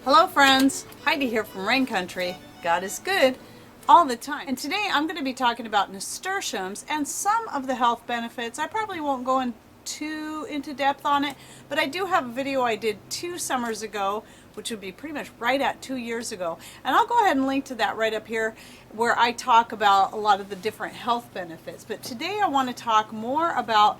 Hello friends, Heidi here from Rain Country. God is good all the time. And today I'm going to be talking about nasturtiums and some of the health benefits. I probably won't go too into depth on it, but I do have a video I did 2 summers ago, which would be pretty much right at 2 years ago. And I'll go ahead and link to that right up here where I talk about a lot of the different health benefits. But today I want to talk more about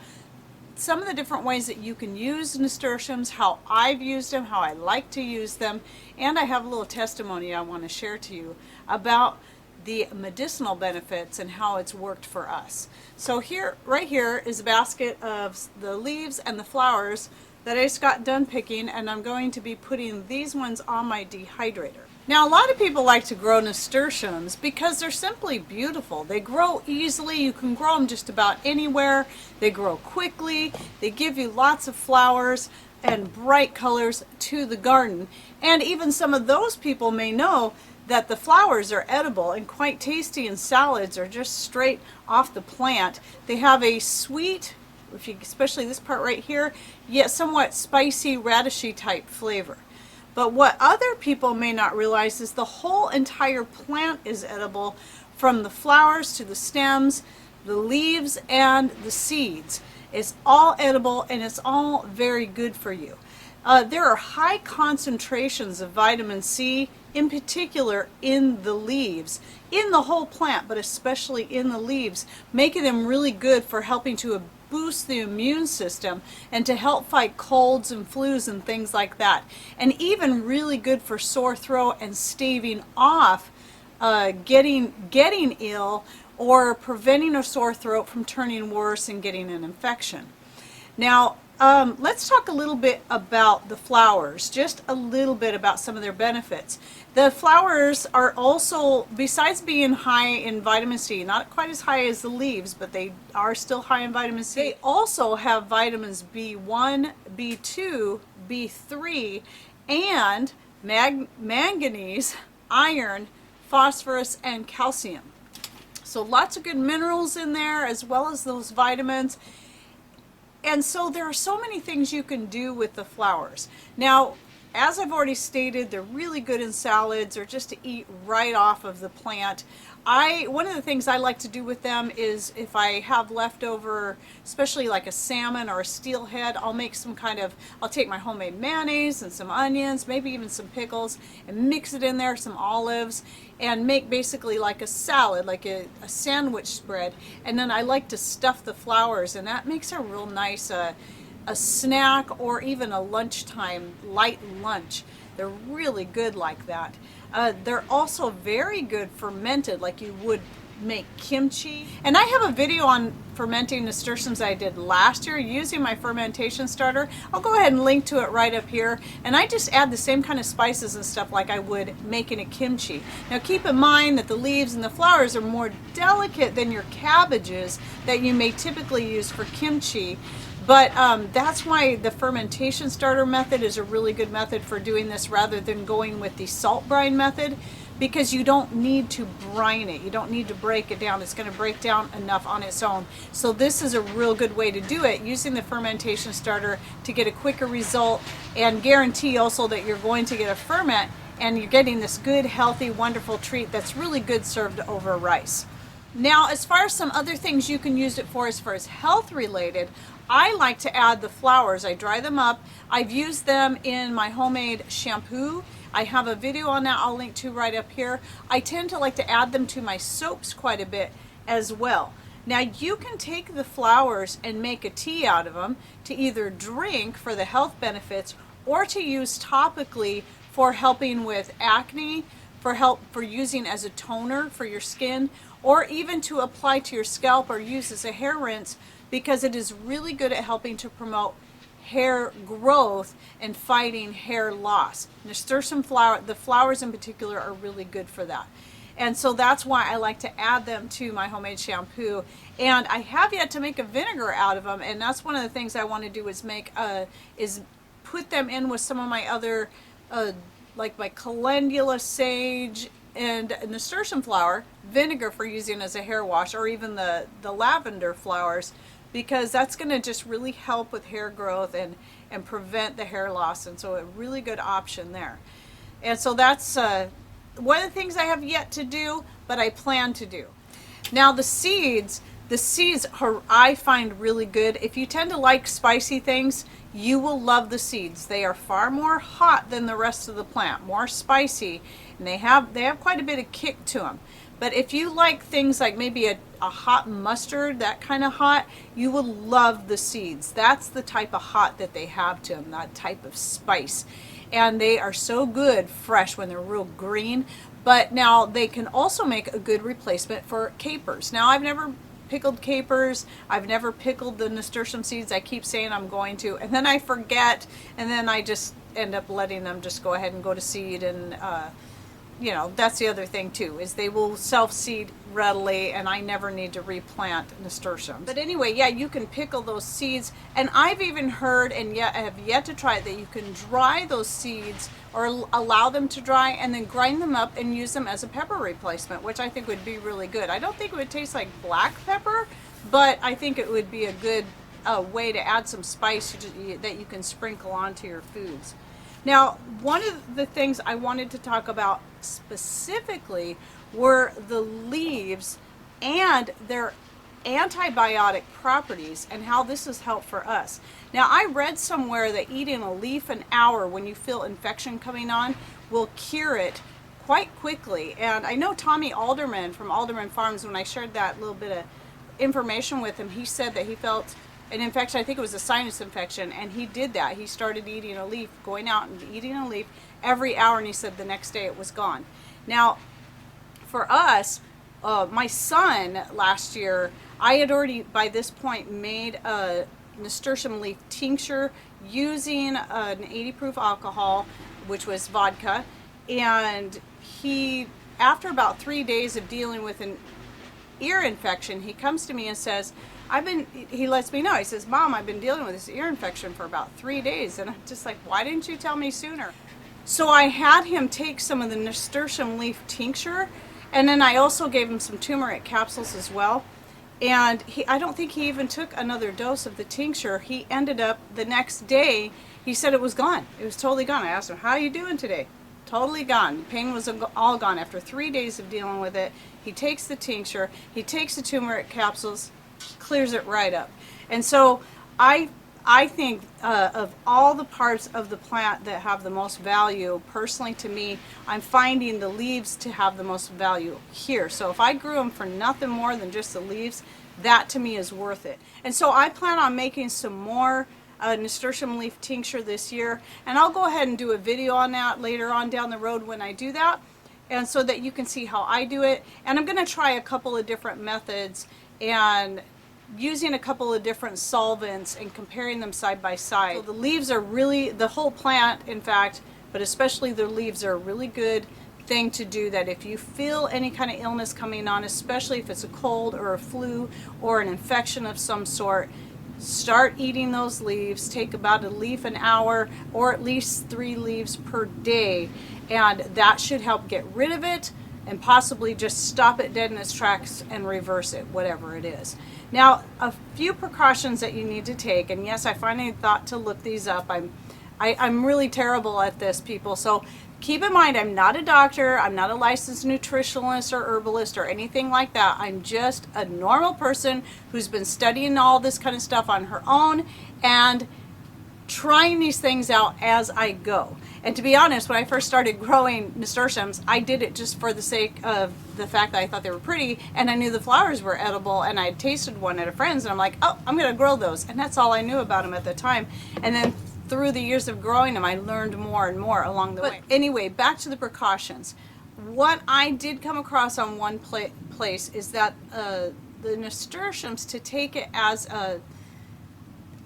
some of the different ways that you can use nasturtiums, how I've used them, how I like to use them, and I have a little testimony I want to share to you about the medicinal benefits and how it's worked for us. So right here is a basket of the leaves and the flowers that I just got done picking, and I'm going to be putting these ones on my dehydrator. Now, a lot of people like to grow nasturtiums because they're simply beautiful. They grow easily. You can grow them just about anywhere. They grow quickly. They give you lots of flowers and bright colors to the garden. And even some of those people may know that the flowers are edible and quite tasty in salads or just straight off the plant. They have a sweet, especially this part right here, yet somewhat spicy, radishy type flavor. But what other people may not realize is the whole entire plant is edible, from the flowers to the stems, the leaves, and the seeds. It's all edible and it's all very good for you. There are high concentrations of vitamin C, in particular in the leaves, in the whole plant, but especially in the leaves, making them really good for helping to boost the immune system and to help fight colds and flus and things like that, and even really good for sore throat and staving off getting ill or preventing a sore throat from turning worse and getting an infection. Now let's talk a little bit about the flowers, just a little bit about some of their benefits. The flowers are also, besides being high in vitamin C, not quite as high as the leaves, but they are still high in vitamin C. They also have vitamins B1, B2, B3, and manganese, iron, phosphorus, and calcium. So lots of good minerals in there, as well as those vitamins. And so there are so many things you can do with the flowers. Now, as I've already stated, they're really good in salads or just to eat right off of the plant. One of the things I like to do with them is if I have leftover, especially like a salmon or a steelhead, I'll take my homemade mayonnaise and some onions, maybe even some pickles, and mix it in there, some olives, and make basically like a salad, like a sandwich spread. And then I like to stuff the flowers, and that makes a real nice a snack or even a lunchtime light lunch. They're really good like that. They're also very good fermented, like you would make kimchi. And I have a video on fermenting nasturtiums I did last year using my fermentation starter. I'll go ahead and link to it right up here. And I just add the same kind of spices and stuff like I would making a kimchi. Now keep in mind that the leaves and the flowers are more delicate than your cabbages that you may typically use for kimchi. But that's why the fermentation starter method is a really good method for doing this rather than going with the salt brine method, because you don't need to brine it. You don't need to break it down. It's going to break down enough on its own. So this is a real good way to do it, using the fermentation starter to get a quicker result and guarantee also that you're going to get a ferment and you're getting this good, healthy, wonderful treat that's really good served over rice. Now, as far as some other things you can use it for as far as health related, I like to add the flowers. I dry them up. I've used them in my homemade shampoo. I have a video on that I'll link to right up here. I tend to like to add them to my soaps quite a bit as well. Now you can take the flowers and make a tea out of them to either drink for the health benefits or to use topically for helping with acne, for using as a toner for your skin, or even to apply to your scalp or use as a hair rinse, because it is really good at helping to promote hair growth and fighting hair loss. Nasturtium the flowers in particular, are really good for that. And so that's why I like to add them to my homemade shampoo. And I have yet to make a vinegar out of them, and that's one of the things I want to do is put them in with some of my other like my calendula, sage, and nasturtium flower, vinegar for using as a hair wash, or even the lavender flowers, because that's going to just really help with hair growth and prevent the hair loss. And so a really good option there. And so that's one of the things I have yet to do, but I plan to do. Now the seeds are, I find, really good. If you tend to like spicy things, you will love the seeds. They are far more hot than the rest of the plant, more spicy, and they have quite a bit of kick to them. But if you like things like maybe a hot mustard, that kind of hot, you will love the seeds. That's the type of hot that they have to them, that type of spice. And they are so good fresh when they're real green. But now they can also make a good replacement for capers. Now I've never pickled capers. I've never pickled the nasturtium seeds. I keep saying I'm going to, and then I forget, and then I just end up letting them just go ahead and go to seed. And you know, that's the other thing too, is they will self-seed readily, and I never need to replant nasturtiums. But anyway, yeah, you can pickle those seeds, and I've even heard, and yet I have yet to try it, that you can dry those seeds or allow them to dry and then grind them up and use them as a pepper replacement, which I think would be really good. I don't think it would taste like black pepper, but I think it would be a good way to add some spice that you can sprinkle onto your foods. Now, one of the things I wanted to talk about specifically were the leaves and their antibiotic properties and how this has helped for us. Now, I read somewhere that eating a leaf an hour when you feel infection coming on will cure it quite quickly. And I know Tommy Alderman from Alderman Farms, when I shared that little bit of information with him, he said that he felt an infection, I think it was a sinus infection, and he did that. He started eating a leaf, going out and eating a leaf every hour, and he said the next day it was gone. Now, for us, my son last year, I had already by this point made a nasturtium leaf tincture using an 80 proof alcohol, which was vodka, and he, after about 3 days of dealing with an ear infection, he comes to me and says, he lets me know, he says, Mom, I've been dealing with this ear infection for about 3 days. And I'm just like, why didn't you tell me sooner? So I had him take some of the nasturtium leaf tincture, and then I also gave him some turmeric capsules as well. And I don't think he even took another dose of the tincture. He ended up, the next day, he said it was gone. It was totally gone. I asked him, how are you doing today? Totally gone. The pain was all gone after 3 days of dealing with it. He takes the tincture, he takes the turmeric capsules, clears it right up. And so I think of all the parts of the plant that have the most value, personally to me, I'm finding the leaves to have the most value here. So if I grew them for nothing more than just the leaves, that to me is worth it. And so I plan on making some more nasturtium leaf tincture this year, and I'll go ahead and do a video on that later on down the road when I do that, and so that you can see how I do it. And I'm going to try a couple of different methods and using a couple of different solvents and comparing them side by side. So the leaves are really, the whole plant in fact, but especially the leaves are a really good thing to do, that if you feel any kind of illness coming on, especially if it's a cold or a flu or an infection of some sort, start eating those leaves. Take about a leaf an hour, or at least 3 leaves per day, and that should help get rid of it and possibly just stop it dead in its tracks and reverse it, whatever it is. Now, a few precautions that you need to take, and yes, I finally thought to look these up. I'm really terrible at this, people, so keep in mind, I'm not a doctor, I'm not a licensed nutritionist or herbalist or anything like that. I'm just a normal person who's been studying all this kind of stuff on her own and trying these things out as I go. And to be honest, when I first started growing nasturtiums, I did it just for the sake of the fact that I thought they were pretty, and I knew the flowers were edible, and I had tasted one at a friend's, and I'm like, oh, I'm going to grow those. And that's all I knew about them at the time. And then through the years of growing them, I learned more and more along the way. Anyway, back to the precautions. What I did come across on one place is that the nasturtiums, to take it as a,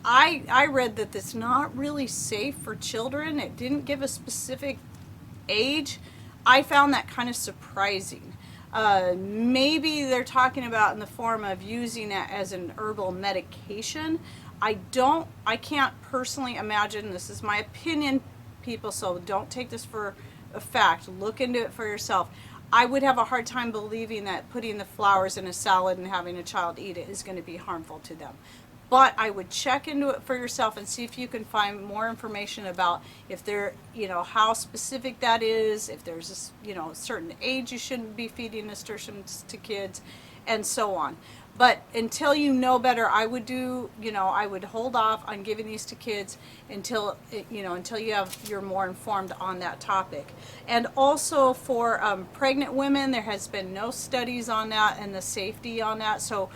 I read that it's not really safe for children. It didn't give a specific age. I found that kind of surprising. Maybe they're talking about in the form of using it as an herbal medication. I can't personally imagine, this is my opinion, people, so don't take this for a fact. Look into it for yourself. I would have a hard time believing that putting the flowers in a salad and having a child eat it is going to be harmful to them. but I would check into it for yourself and see if you can find more information about if they're, how specific that is, if there's a certain age you shouldn't be feeding nasturtiums to kids, and so on. But until you know better, I would I would hold off on giving these to kids until you're more informed on that topic. And also for pregnant women, there has been no studies on that and the safety on that. So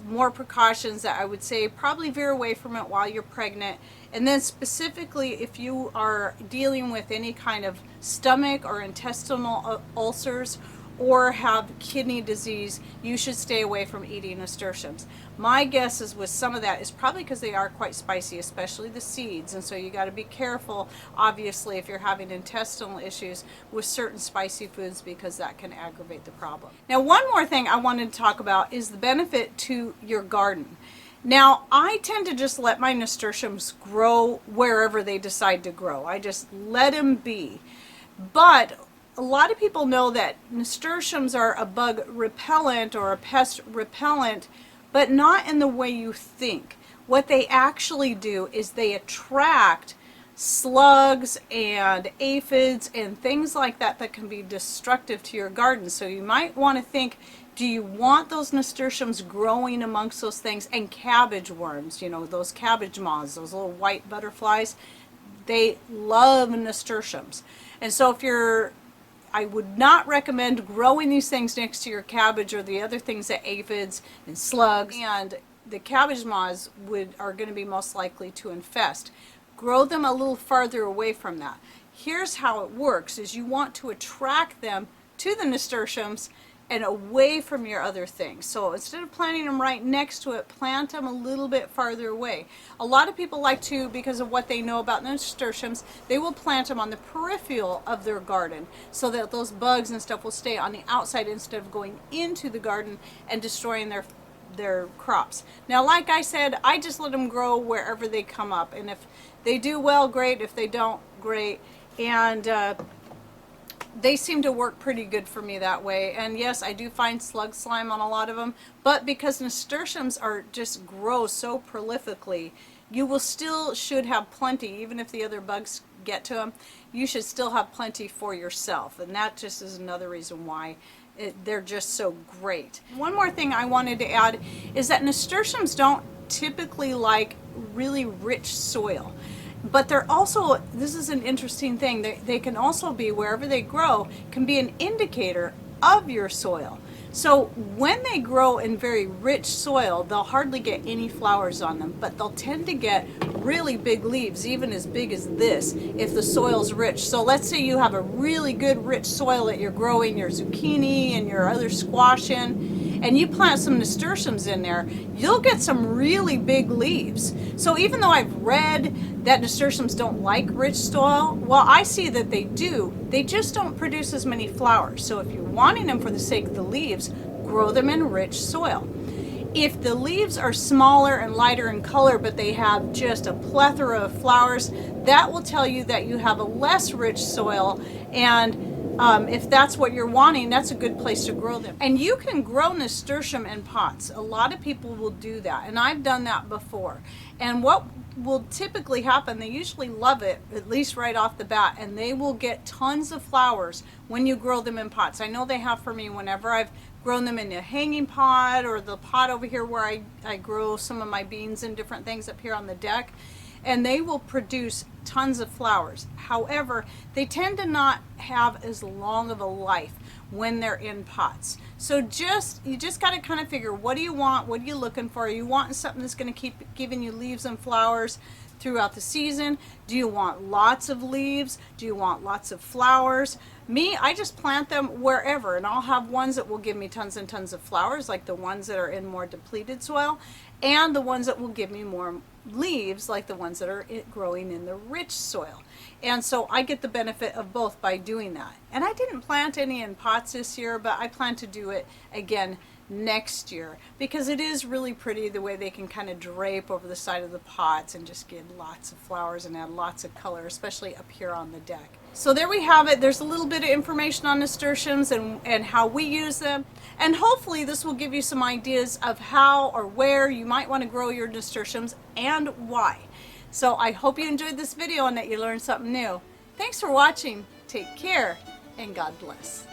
more precautions that I would say probably veer away from it while you're pregnant. And then specifically if you are dealing with any kind of stomach or intestinal ulcers or have kidney disease, you should stay away from eating nasturtiums. My guess is with some of that is probably because they are quite spicy, especially the seeds, and so you got to be careful, obviously, if you're having intestinal issues with certain spicy foods, because that can aggravate the problem. Now, one more thing I wanted to talk about is the benefit to your garden. Now, I tend to just let my nasturtiums grow wherever they decide to grow. I just let them be. But a lot of people know that nasturtiums are a bug repellent or a pest repellent, but not in the way you think. What they actually do is they attract slugs and aphids and things like that that can be destructive to your garden. So you might want to think, do you want those nasturtiums growing amongst those things? And cabbage worms, those cabbage moths, those little white butterflies, they love nasturtiums. And so I would not recommend growing these things next to your cabbage or the other things that aphids and slugs and the cabbage moths are going to be most likely to infest. Grow them a little farther away from that. Here's how it works, is you want to attract them to the nasturtiums and away from your other things. So instead of planting them right next to it, plant them a little bit farther away. A lot of people like to, because of what they know about nasturtiums, they will plant them on the peripheral of their garden so that those bugs and stuff will stay on the outside instead of going into the garden and destroying their crops. Now, like I said, I just let them grow wherever they come up, and if they do well, great. If they don't, great. And they seem to work pretty good for me that way. And yes, I do find slug slime on a lot of them, but because nasturtiums are just grow so prolifically, you will should have plenty. Even if the other bugs get to them, you should still have plenty for yourself. And that just is another reason why they're just so great. One more thing I wanted to add is that nasturtiums don't typically like really rich soil. But they're also, this is an interesting thing, they can also be, wherever they grow, can be an indicator of your soil. So when they grow in very rich soil, they'll hardly get any flowers on them, but they'll tend to get really big leaves, even as big as this, if the soil's rich. So let's say you have a really good rich soil that you're growing your zucchini and your other squash in, and you plant some nasturtiums in there, you'll get some really big leaves. So even though I've read that nasturtiums don't like rich soil, well, I see that they do. They just don't produce as many flowers. So if you're wanting them for the sake of the leaves, grow them in rich soil. If the leaves are smaller and lighter in color, but they have just a plethora of flowers, that will tell you that you have a less rich soil, and if that's what you're wanting, that's a good place to grow them. And you can grow nasturtium in pots. A lot of people will do that, and I've done that before. And what will typically happen, they usually love it, at least right off the bat, and they will get tons of flowers when you grow them in pots. I know they have for me whenever I've grown them in a hanging pot, or the pot over here where I grow some of my beans and different things up here on the deck, and they will produce tons of flowers. However, they tend to not have as long of a life when they're in pots. So you just got to kind of figure, what do you want? What are you looking for? Are you wanting something that's going to keep giving you leaves and flowers throughout the season? Do you want lots of leaves? Do you want lots of flowers? Me, I just plant them wherever, and I'll have ones that will give me tons and tons of flowers, like the ones that are in more depleted soil, and the ones that will give me more leaves, like the ones that are growing in the rich soil. And so I get the benefit of both by doing that. And I didn't plant any in pots this year, but I plan to do it again next year, because it is really pretty the way they can kind of drape over the side of the pots and just give lots of flowers and add lots of color, especially up here on the deck. So there we have it. There's a little bit of information on nasturtiums and how we use them, and hopefully this will give you some ideas of how or where you might want to grow your nasturtiums and why. So I hope you enjoyed this video and that you learned something new. Thanks for watching. Take care and God bless.